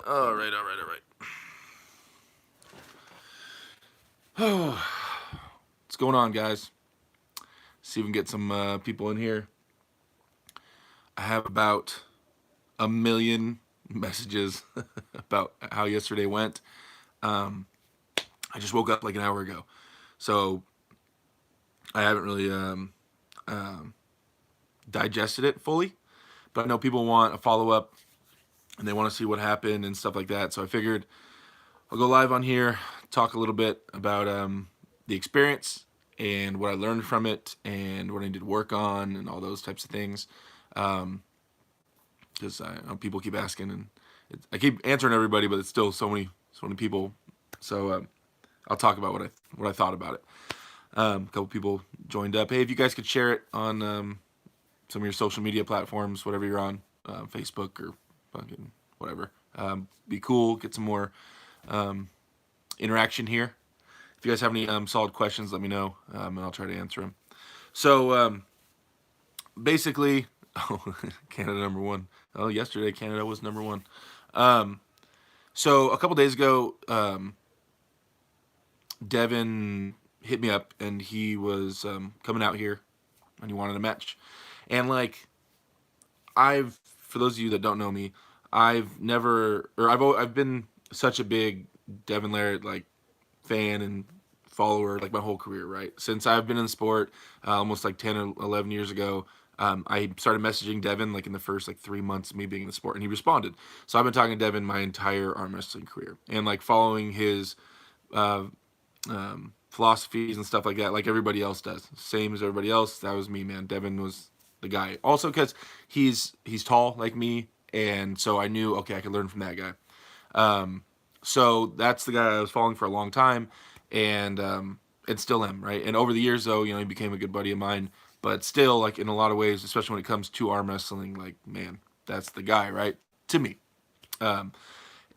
All right. Oh, what's going on, guys? See if we can get some people in here. I have about a million messages about how yesterday went. Um, I just woke up like an hour ago, so I haven't really um, digested it fully. But I know people want a follow up and they want to see what happened and stuff like that. So I figured I'll go live on here, talk a little bit about the experience and what I learned from it and what I need to work on and all those types of things. Because I know people keep asking and I keep answering everybody, but it's still so many people. So I'll talk about what I thought about it. A couple people joined up. Hey, if you guys could share it on some of your social media platforms, whatever you're on, Facebook or fucking whatever, be cool. Get some more interaction here. If you guys have any solid questions, let me know, and I'll try to answer them. So basically, oh, Canada number one. Oh, yesterday Canada was number one. So a couple days ago, Devon hit me up, and he was coming out here, and he wanted a match. And like, for those of you that don't know me, I've been such a big Devon Larratt like fan and follower like my whole career, right? Since I've been in the sport, almost like 10 or 11 years ago, I started messaging Devon like in the first like 3 months of me being in the sport, and he responded. So I've been talking to Devon my entire arm wrestling career and like following his uh, philosophies and stuff like that, like everybody else does. Same as everybody else. That was me, man. Devon was the guy. Also, because he's tall like me, and so I knew okay, I could learn from that guy. So that's the guy I was following for a long time, and still am, right. And over the years, though, he became a good buddy of mine. But still, like in a lot of ways, especially when it comes to arm wrestling, like man, that's the guy, right? To me. Um,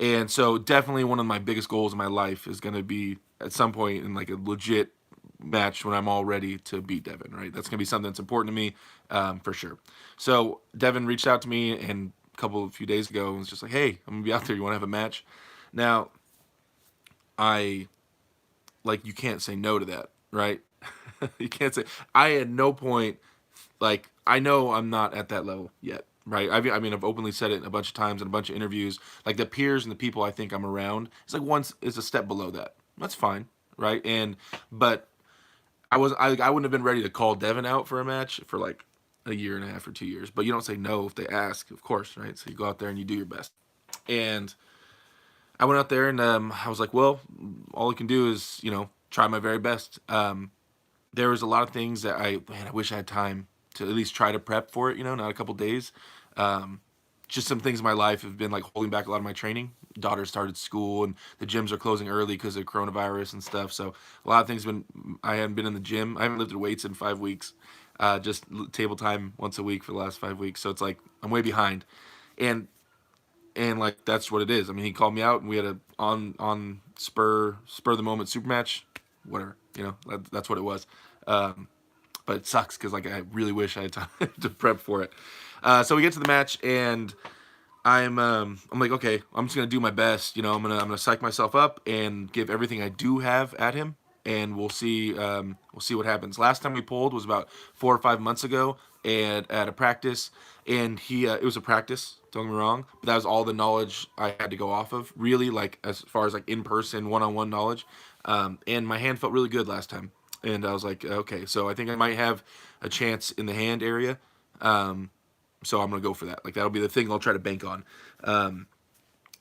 and so definitely one of my biggest goals in my life is going to be at some point in like a legit match when I'm all ready to beat Devon, right? That's going to be something that's important to me for sure. So Devon reached out to me and a few days ago and was just like, hey, I'm going to be out there. You want to have a match? Now, I like you can't say no to that, right? You can't say I at no point like I know I'm not at that level yet, right? I mean, I've openly said it a bunch of times in a bunch of interviews. Like the peers and the people I think I'm around, it's like once is a step below that. That's fine, right? And but I wouldn't have been ready to call Devon out for a match for like a year and a half or 2 years. But you don't say no if they ask, of course, right? So you go out there and you do your best. And I went out there and I was like, well, all I can do is try my very best. There was a lot of things that I wish I had time to at least try to prep for it. Not a couple days. Um, just some things in my life have been like holding back a lot of my training. Daughter started school and the gyms are closing early because of coronavirus and stuff. So a lot of things been. I haven't been in the gym. I haven't lifted weights in 5 weeks. Just table time once a week for the last 5 weeks. So it's like I'm way behind, and like that's what it is. I mean, he called me out and we had a on spur of the moment super match, whatever. That's what it was. Um, but it sucks because like I really wish I had time to prep for it. So we get to the match and I'm like, okay, I'm just gonna do my best. I'm gonna psych myself up and give everything I do have at him, and we'll see what happens. Last time we pulled was about 4 or 5 months ago, and at a practice, and he it was a practice. Don't get me wrong, but that was all the knowledge I had to go off of. Really, like as far as like in person, one-on-one knowledge, and my hand felt really good last time, and I was like, okay, so I think I might have a chance in the hand area. Um, so I'm gonna go for that. Like that'll be the thing I'll try to bank on. Um,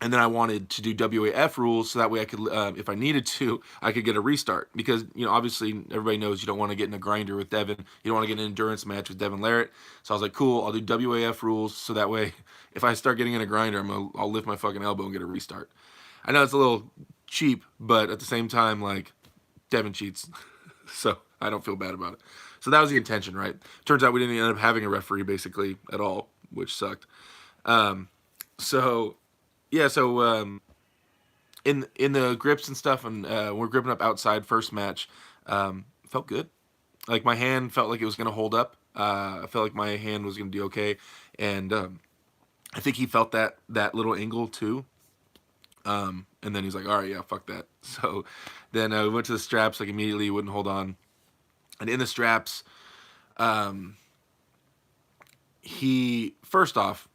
and then I wanted to do WAF rules so that way I could, if I needed to, I could get a restart because obviously everybody knows you don't want to get in a grinder with Devon. You don't want to get an endurance match with Devon Larratt. So I was like, cool, I'll do WAF rules so that way if I start getting in a grinder, I'll lift my fucking elbow and get a restart. I know it's a little cheap, but at the same time, like Devon cheats, so I don't feel bad about it. So that was the intention, right? Turns out we didn't end up having a referee basically at all, which sucked. Um, so yeah, so in the grips and stuff, and we're gripping up outside first match. Felt good. Like my hand felt like it was gonna hold up. I felt like my hand was gonna do okay, and I think he felt that little angle too. And then he's like, all right, yeah, fuck that. So then we went to the straps, like immediately wouldn't hold on. And in the straps, um, he, first off,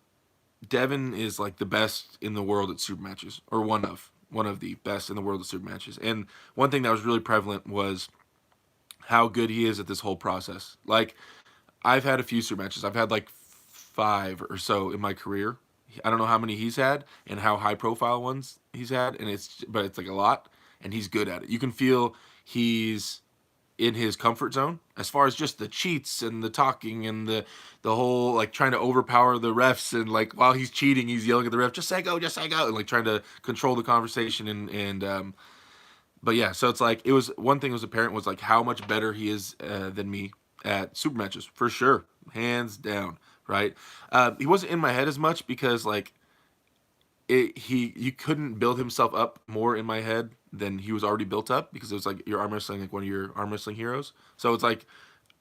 Devon is like the best in the world at super matches, or one of the best in the world at super matches. And one thing that was really prevalent was how good he is at this whole process. Like, I've had a few super matches. I've had like five or so in my career. I don't know how many he's had and how high profile ones he's had, and it's like a lot, and he's good at it. You can feel he's in his comfort zone as far as just the cheats and the talking and the whole like trying to overpower the refs, and like while he's cheating he's yelling at the ref, just say go, just say go, and like trying to control the conversation. And but yeah, so it's like, it was one thing that was apparent was like how much better he is than me at super matches, for sure, hands down, right? He wasn't in my head as much because like he couldn't build himself up more in my head than he was already built up, because it was like you're arm wrestling like one of your arm wrestling heroes. So it's like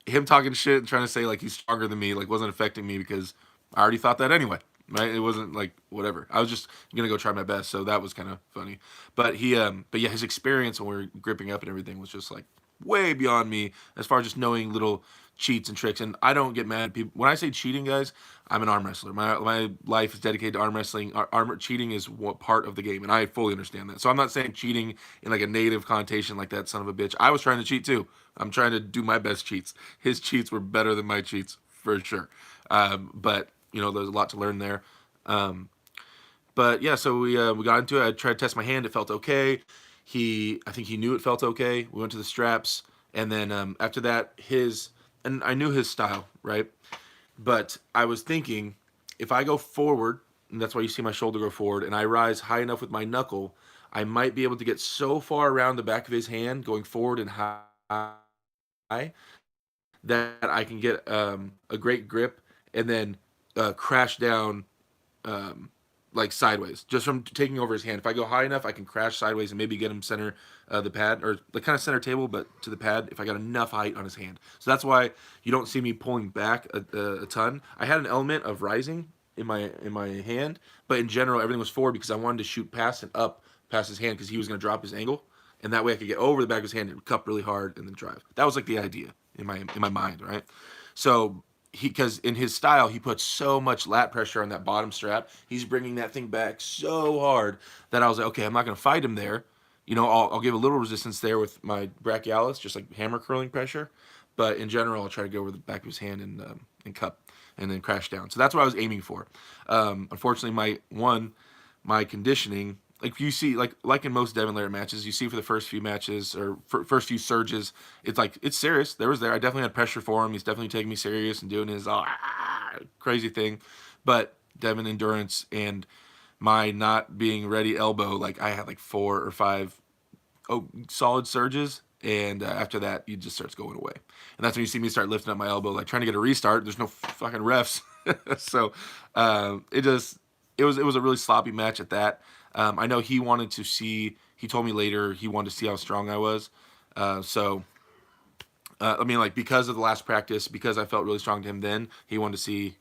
him talking shit and trying to say like he's stronger than me like wasn't affecting me, because I already thought that anyway. Right? It wasn't like whatever. I was just gonna go try my best, so that was kind of funny. But yeah, his experience when we were gripping up and everything was just like way beyond me as far as just knowing little cheats and tricks. And I don't get mad at people when I say cheating, guys. I'm an arm wrestler. My life is dedicated to arm wrestling. Arm cheating is what part of the game, and I fully understand that. So I'm not saying cheating in like a negative connotation like that son of a bitch. I was trying to cheat too. I'm trying to do my best cheats. His cheats were better than my cheats for sure. But there's a lot to learn there. Um, but yeah, so we got into it. I tried to test my hand. It felt okay. I think he knew it felt okay. We went to the straps, and then after that, and I knew his style, right? But I was thinking, if I go forward, and that's why you see my shoulder go forward, and I rise high enough with my knuckle, I might be able to get so far around the back of his hand, going forward and high, that I can get a great grip and then crash down um, like sideways, just from taking over his hand. If I go high enough, I can crash sideways and maybe get him center the pad, or the kind of center table, but to the pad if I got enough height on his hand. So that's why you don't see me pulling back a ton. I had an element of rising in my hand, but in general everything was forward because I wanted to shoot past and up past his hand because he was going to drop his angle, and that way I could get over the back of his hand and cup really hard and then drive. That was like the idea in my mind, right? So because in his style he puts so much lat pressure on that bottom strap, he's bringing that thing back so hard that I was like, okay, I'm not going to fight him there. I'll give a little resistance there with my brachialis, just like hammer curling pressure, but in general I'll try to go over the back of his hand and cup and then crash down. So that's what I was aiming for. Unfortunately, my conditioning, like you see, like in most Devon Larratt matches, you see for the first few matches or first few surges, it's like it's serious. I definitely had pressure for him. He's definitely taking me serious and doing his crazy thing. But Devon endurance and my not being ready elbow, like I had like 4 or 5 solid surges, and after that, it just starts going away. And that's when you see me start lifting up my elbow, like trying to get a restart. There's no fucking refs, so it was a really sloppy match at that. I know he wanted to see. He told me later he wanted to see how strong I was. So I mean, like because of the last practice, because I felt really strong to him then, he wanted to see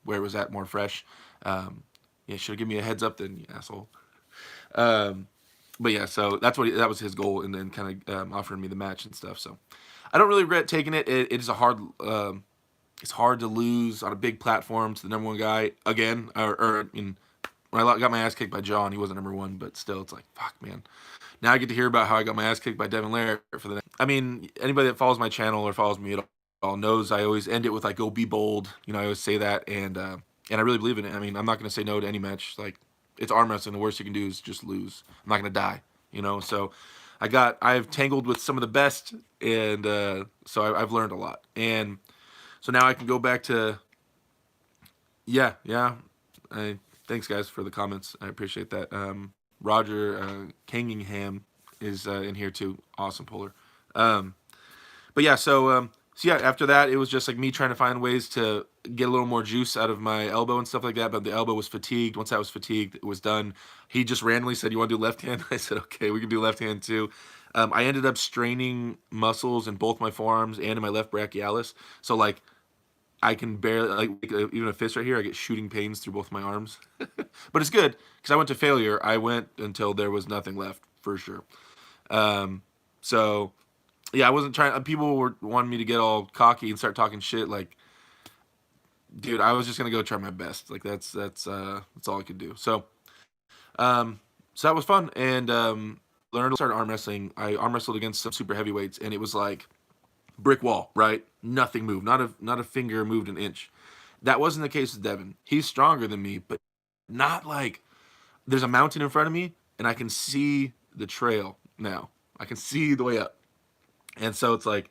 where it was at more fresh. Yeah, should have given me a heads up then, you asshole. Um, but yeah, so that was his goal, and then kind of offering me the match and stuff. So I don't really regret taking it. It is a hard. It's hard to lose on a big platform to the number one guy again. When I got my ass kicked by John, he wasn't number one, but still, it's like fuck, man. Now I get to hear about how I got my ass kicked by Devon Larratt for the next. I mean, anybody that follows my channel or follows me at all knows I always end it with like "Go be bold." I always say that, and I really believe in it. I mean, I'm not gonna say no to any match. Like it's arm wrestling. The worst you can do is just lose. I'm not gonna die. So I've tangled with some of the best, and so I've learned a lot, and so now I can go back to yeah. Thanks guys for the comments. I appreciate that. Roger Kangingham is in here too. Awesome puller. But yeah, so yeah, after that, it was just like me trying to find ways to get a little more juice out of my elbow and stuff like that. But the elbow was fatigued. Once I was fatigued, it was done. He just randomly said, "You want to do left hand?" I said, "Okay, we can do left hand too." I ended up straining muscles in both my forearms and in my left brachialis. So like I can barely even a fist right here. I get shooting pains through both my arms, but it's good because I went to failure. I went until there was nothing left for sure. Um, so yeah, I wasn't trying. People were wanting me to get all cocky and start talking shit. Like, dude, I was just gonna go try my best. Like that's all I could do. Um, so that was fun, and learned started arm wrestling. I arm wrestled against some super heavyweights, and it was like brick wall, right? Nothing moved, not a finger moved an inch. That wasn't the case with Devin. He's stronger than me, but not like there's a mountain in front of me, and I can see the trail now. I can see the way up, and so it's like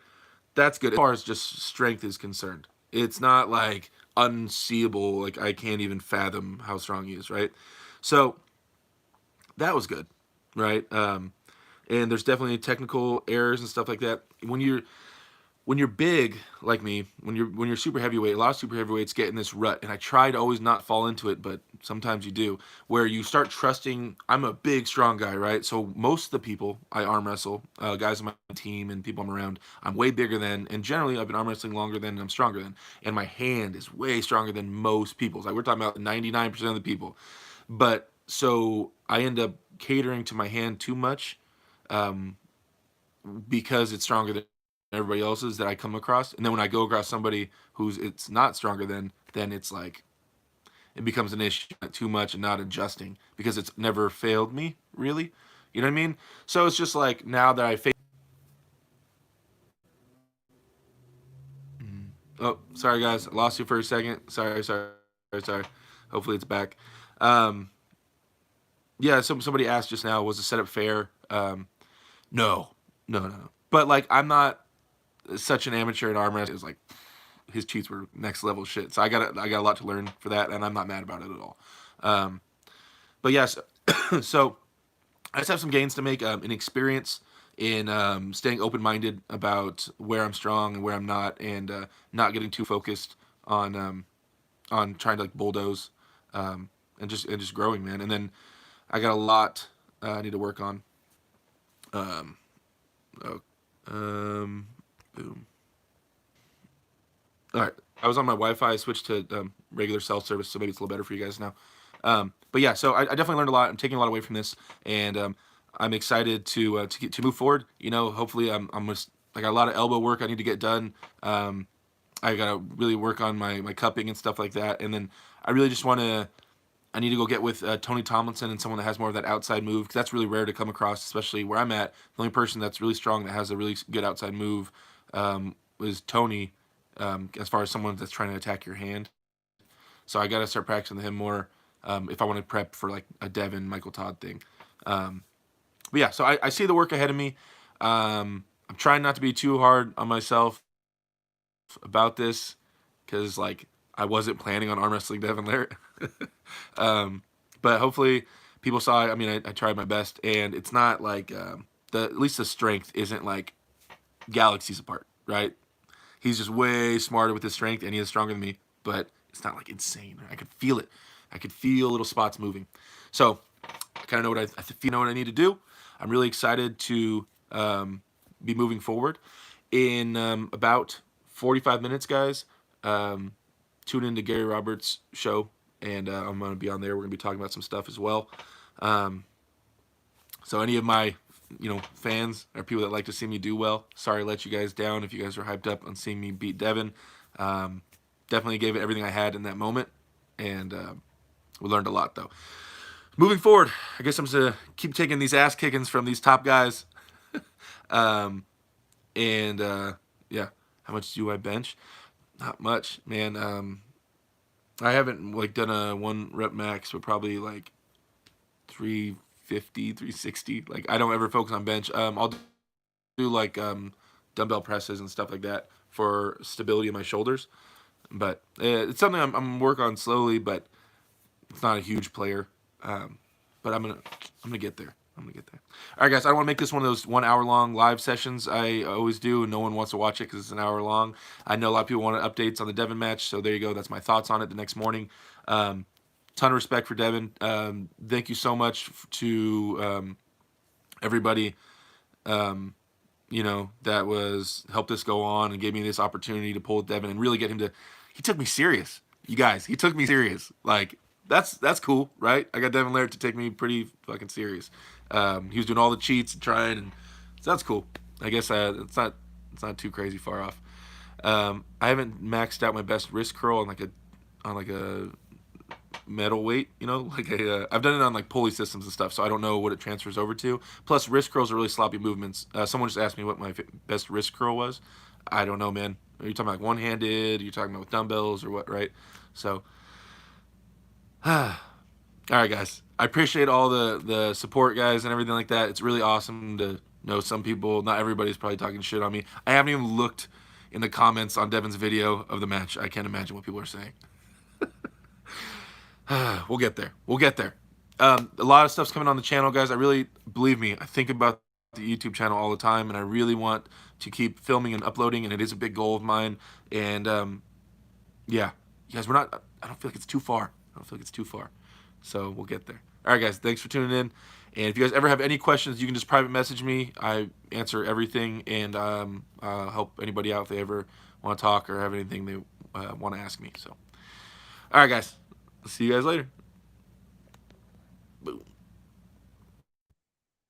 that's good as far as just strength is concerned. It's not like unseeable, like I can't even fathom how strong he is, right? So that was good, right? And there's definitely technical errors and stuff like that. When you're big like me, when you're super heavyweight, a lot of super heavyweights get in this rut, and I try to always not fall into it, but sometimes you do, where you start trusting. I'm a big, strong guy, right? So most of the people I arm wrestle, guys on my team and people I'm around, I'm way bigger than, and generally I've been arm wrestling longer than, and I'm stronger than, and my hand is way stronger than most people's. Like we're talking about 99% of the people, but so I end up catering to my hand too much because it's stronger than everybody else's that I come across. And then when I go across somebody who's it's not stronger than, then it's like it becomes an issue too much and not adjusting because it's never failed me really. You know what I mean? So it's just like now that I face. Oh, sorry guys, I lost you for a second. Sorry. Hopefully it's back. Um, yeah, somebody asked just now, was the setup fair? No, no. But like, I'm not such an amateur in arm wrestling. It was like his cheats were next level shit. So I got a lot to learn for that, and I'm not mad about it at all. Um, but yes, so I just have some gains to make in experience, in staying open minded about where I'm strong and where I'm not, and not getting too focused on trying to like bulldoze, and just growing, man. And then I got a lot I need to work on. Um, oh, boom. All right. I was on my Wi-Fi. I switched to regular cell service, so maybe it's a little better for you guys now. But yeah, so I definitely learned a lot. I'm taking a lot away from this, and I'm excited to move forward. You know, hopefully I'm just I got a lot of elbow work I need to get done. I gotta really work on my cupping and stuff like that, and then I really just want to. I need to go get with Tony Tomlinson and someone that has more of that outside move because that's really rare to come across, especially where I'm at. The only person that's really strong that has a really good outside move is Tony, as far as someone that's trying to attack your hand. So I got to start practicing him more if I want to prep for like a Devin Michael Todd thing. But yeah, so I see the work ahead of me. I'm trying not to be too hard on myself about this because like I wasn't planning on arm wrestling Devon Larratt. um, but hopefully people saw it. I mean, I tried my best, and it's not like the at least the strength isn't like galaxies apart, right? He's just way smarter with his strength, and he is stronger than me. But it's not like insane. I could feel it. I could feel little spots moving. So I kind of know what I need to do. I'm really excited to be moving forward. In about 45 minutes, guys, tune into Gary Roberts' show, and I'm going to be on there. We're going to be talking about some stuff as well. Um, so any of my fans or people that like to see me do well, sorry I let you guys down if you guys were hyped up on seeing me beat Devin. Definitely gave it everything I had in that moment, and we learned a lot though. Moving forward, I guess I'm just going to keep taking these ass kickings from these top guys. um, and yeah, how much do I bench? Not much, man. I haven't like done a 1 rep max, but probably like 350, 360. Like I don't ever focus on bench. I'll do like dumbbell presses and stuff like that for stability in my shoulders. But it's something I'm working on slowly, but it's not a huge player. But I'm gonna get there. I'm gonna get there. All right, guys. I don't want to make this one of those 1 hour long live sessions. I always do, and no one wants to watch it because it's an hour long. I know a lot of people want updates on the Devin match, so there you go. That's my thoughts on it the next morning. Ton of respect for Devin. Thank you so much to everybody. That was helped us go on and gave me this opportunity to pull with Devin and really get him to. he took me serious. You guys, he took me serious. Like that's cool, right? I got Devon Larratt to take me pretty fucking serious. He was doing all the cheats and trying, and so that's cool. I guess it's not too crazy far off. I haven't maxed out my best wrist curl on like a metal weight, like I've done it on like pulley systems and stuff, so I don't know what it transfers over to. Plus, wrist curls are really sloppy movements. Someone just asked me what my best wrist curl was. I don't know, man. Are you talking about like one-handed? Are you talking about with dumbbells or what? Right? So, all right, guys. I appreciate all the support, guys, and everything like that. It's really awesome to know some people. Not everybody's probably talking shit on me. I haven't even looked in the comments on Devon's video of the match. I can't imagine what people are saying. We'll get there. We'll get there. A lot of stuff's coming on the channel, guys. I really, believe me, I think about the YouTube channel all the time, and I really want to keep filming and uploading, and it is a big goal of mine. And yeah, you guys, I don't feel like it's too far. I don't feel like it's too far. So we'll get there. All right, guys, thanks for tuning in. And if you guys ever have any questions, you can just private message me. I answer everything, and I'll help anybody out if they ever want to talk or have anything they want to ask me. So, all right, guys. See you guys later.